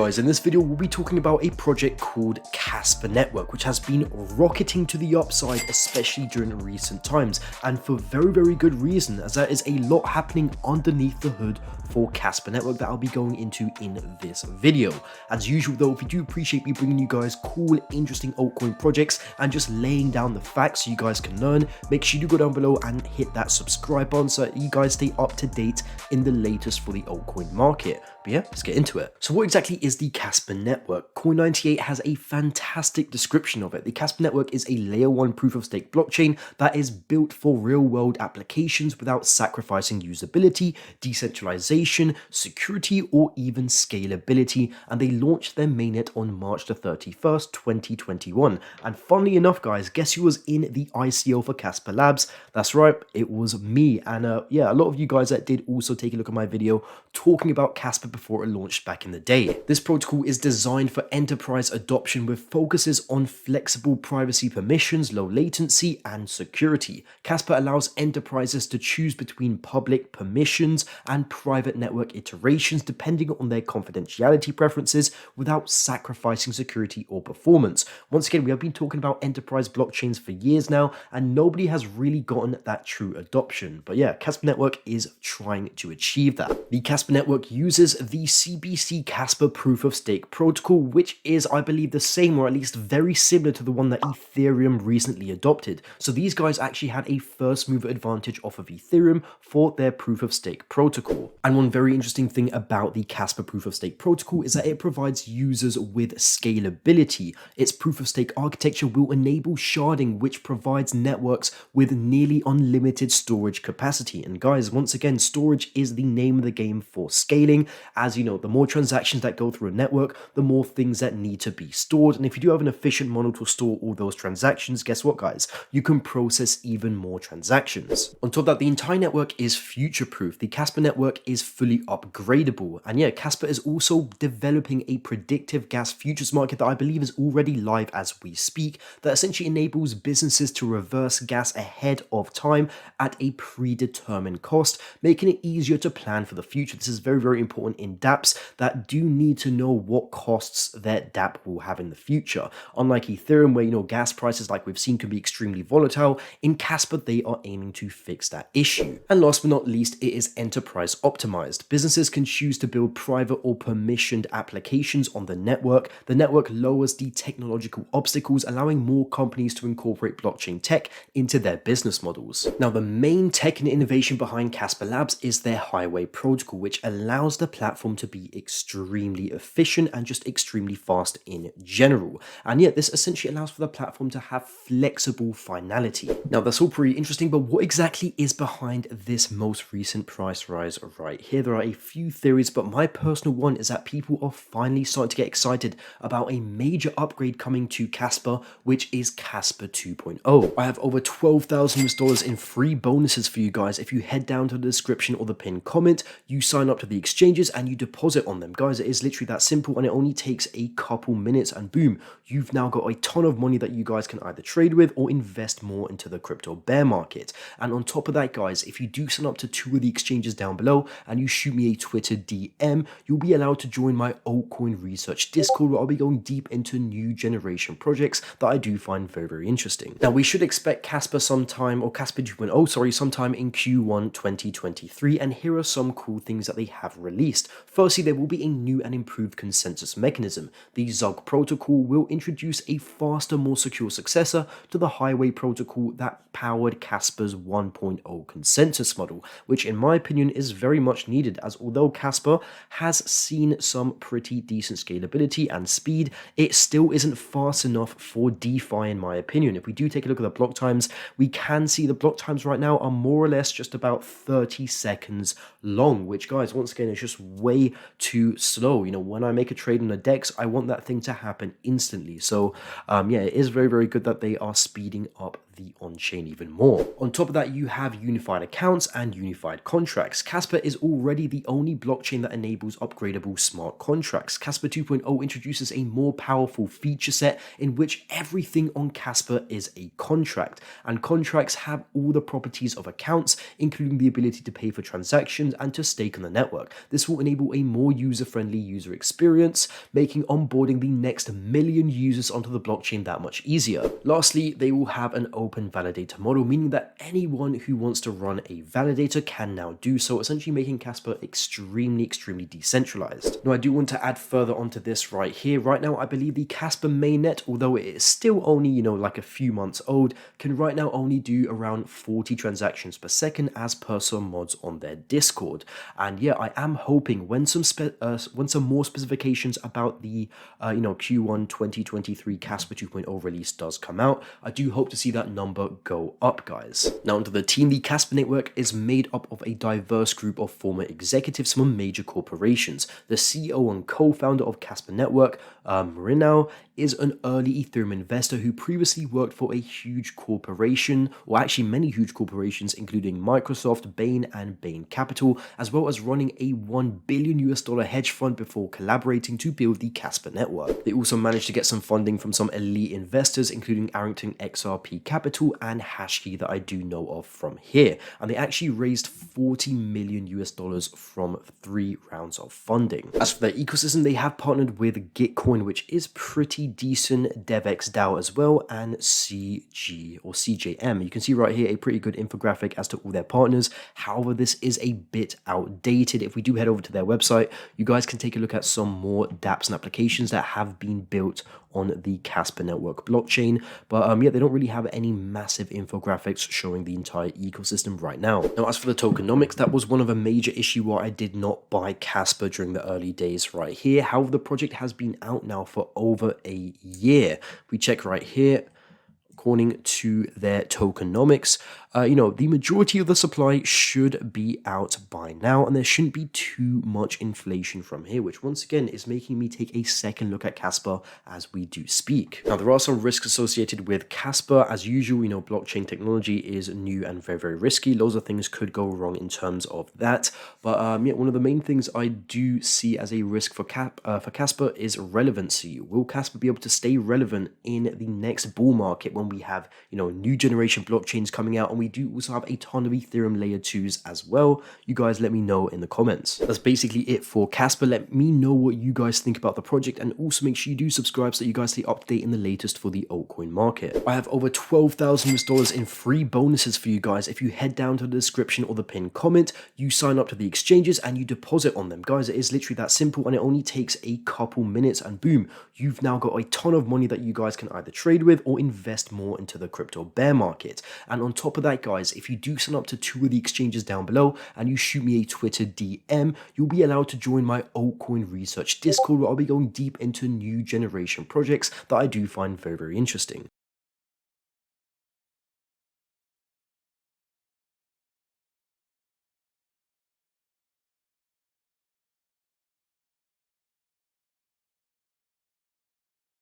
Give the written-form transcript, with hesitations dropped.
guys, in this video we'll be talking about a project called Casper Network, which has been rocketing to the upside, especially during recent times, and for very good reason, as there is a lot happening underneath the hood for Casper Network that I'll be going into in this video. As usual though, if you do appreciate me bringing you guys cool, interesting altcoin projects and just laying down the facts so you guys can learn, make sure you do go down below and hit that subscribe button so that you guys stay up to date in the latest for the altcoin market. But yeah, let's get into it. So what exactly is the Casper Network? Coin98 has a fantastic description of it. The Casper Network is a layer 1 proof of stake blockchain that is built for real world applications without sacrificing usability, decentralization, security, or even scalability. And they launched their mainnet on March the 31st, 2021. And funnily enough, guys, guess who was in the ICO for Casper Labs? That's right, it was me. And yeah, a lot of you guys that did also take a look at my video talking about Casper before it launched back in the day. This protocol is designed for enterprise adoption with focuses on flexible privacy permissions, low latency, and security. Casper allows enterprises to choose between public permissions and private network iterations depending on their confidentiality preferences without sacrificing security or performance. Once again, we have been talking about enterprise blockchains for years now, and nobody has really gotten that true adoption. But yeah, Casper Network is trying to achieve that. The Casper Network uses the CBC Casper proof of stake protocol, which is, I believe, the same or at least very similar to the one that Ethereum recently adopted. So these guys actually had a first mover advantage off of Ethereum for their proof of stake protocol. And one very interesting thing about the Casper proof of stake protocol is that it provides users with scalability. Its proof of stake architecture will enable sharding, which provides networks with nearly unlimited storage capacity. And guys, once again, storage is the name of the game for scaling. As you know, the more transactions that go through a network, the more things that need to be stored. And if you do have an efficient model to store all those transactions, guess what, guys? You can process even more transactions. On top of that, the entire network is future-proof. The Casper network is fully upgradable. And yeah, Casper is also developing a predictive gas futures market that I believe is already live as we speak, that essentially enables businesses to reverse gas ahead of time at a predetermined cost, making it easier to plan for the future. This is very important in dApps that do need to know what costs their dApp will have in the future. Unlike Ethereum, where, you know, gas prices, like we've seen, can be extremely volatile, in Casper they are aiming to fix that issue. And last but not least, it is enterprise optimized. Businesses can choose to build private or permissioned applications on the network. The network lowers the technological obstacles, allowing more companies to incorporate blockchain tech into their business models. Now, the main tech and innovation behind Casper Labs is their highway protocol, which allows the platform to be extremely efficient and just extremely fast in general. And yet this essentially allows for the platform to have flexible finality. Now, that's all pretty interesting, but what exactly is behind this most recent price rise right here? There are a few theories, but my personal one is that people are finally starting to get excited about a major upgrade coming to Casper, which is Casper 2.0. I have over $12,000 in free bonuses for you guys. If you head down to the description or the pinned comment, you sign up to the exchanges and you deposit on them. Guys, it is literally that simple, and it only takes a couple minutes, and boom, you've now got a ton of money that you guys can either trade with or invest more into the crypto bear market. And on top of that, guys, if you do sign up to 2 of the exchanges down below and you shoot me a Twitter DM, you'll be allowed to join my altcoin research Discord, where I'll be going deep into new generation projects that I do find very interesting. Now, we should expect Casper sometime, or Casper 2.0, sorry, sometime in Q1 2023, and here are some cool things that they have released. Firstly, there will be a new and improved consensus mechanism. The Zug protocol will introduce a faster, more secure successor to the highway protocol that powered Casper's 1.0 consensus model, which in my opinion is very much needed, as although Casper has seen some pretty decent scalability and speed, it still isn't fast enough for DeFi in my opinion. If we do take a look at the block times, we can see the block times right now are more or less just about 30 seconds long, which, guys, once again, is just way too slow. You know, when I make a trade on a DEX, I want that thing to happen instantly. So yeah, it is very good that they are speeding up the on-chain even more. On top of that, you have unified accounts and unified contracts. Casper is already the only blockchain that enables upgradable smart contracts. Casper 2.0 introduces a more powerful feature set in which everything on Casper is a contract, and contracts have all the properties of accounts, including the ability to pay for transactions and to stake on the network. This will enable a more user-friendly user experience, making onboarding the next million users onto the blockchain that much easier. Lastly, they will have an open validator model, meaning that anyone who wants to run a validator can now do so, essentially making Casper extremely decentralized. Now, I do want to add further onto this right here. Right now, I believe the Casper mainnet, although it is still only, like a few months old, can right now only do around 40 transactions per second as per some mods on their Discord. And yeah, I am hoping when some more specifications about the Q1 2023 Casper 2.0 release does come out, I do hope to see that number go up, guys. Now onto the team. The Casper Network is made up of a diverse group of former executives from major corporations. The CEO and co-founder of Casper Network, Rinau, is an early Ethereum investor who previously worked for a huge corporation, or actually many huge corporations, including Microsoft, Bain, and Bain Capital, as well as running a $1 billion hedge fund before collaborating to build the Casper Network. They also managed to get some funding from some elite investors, including Arrington XRP Capital and Hashkey that I do know of from here. And they actually raised $40 million from 3 rounds of funding. As for their ecosystem, they have partnered with Gitcoin, which is pretty decent, DevX DAO as well, and CJM. You can see right here a pretty good infographic as to all their partners. However, this is a bit outdated. If we do head over to their website, you guys can take a look at some more dApps and applications that have been built on the Casper Network blockchain, but yeah, they don't really have any massive infographics showing the entire ecosystem right now. Now, as for the tokenomics, that was one of a major issue why I did not buy Casper during the early days right here. However, the project has been out now for over a year. We check right here. According to their tokenomics, the majority of the supply should be out by now, and there shouldn't be too much inflation from here, which once again is making me take a second look at Casper as we do speak. Now, there are some risks associated with Casper. As usual, blockchain technology is new and very risky. Loads of things could go wrong in terms of that. But yeah, one of the main things I do see as a risk for Casper is relevancy. Will Casper be able to stay relevant in the next bull market when we have new generation blockchains coming out, and we do also have a ton of Ethereum layer 2s as well? You guys let me know in the comments. That's basically it for Casper. Let me know what you guys think about the project, and also make sure you do subscribe so you guys stay up to date in the latest for the altcoin market. I have over $12,000 in free bonuses for you guys. If you head down to the description or the pinned comment, you sign up to the exchanges and you deposit on them. Guys, it is literally that simple, and it only takes a couple minutes, and boom, you've now got a ton of money that you guys can either trade with or invest more into the crypto bear market. And on top of that, guys, if you do sign up to 2 of the exchanges down below and you shoot me a Twitter DM, you'll be allowed to join my altcoin research Discord, where I'll be going deep into new generation projects that I do find very interesting.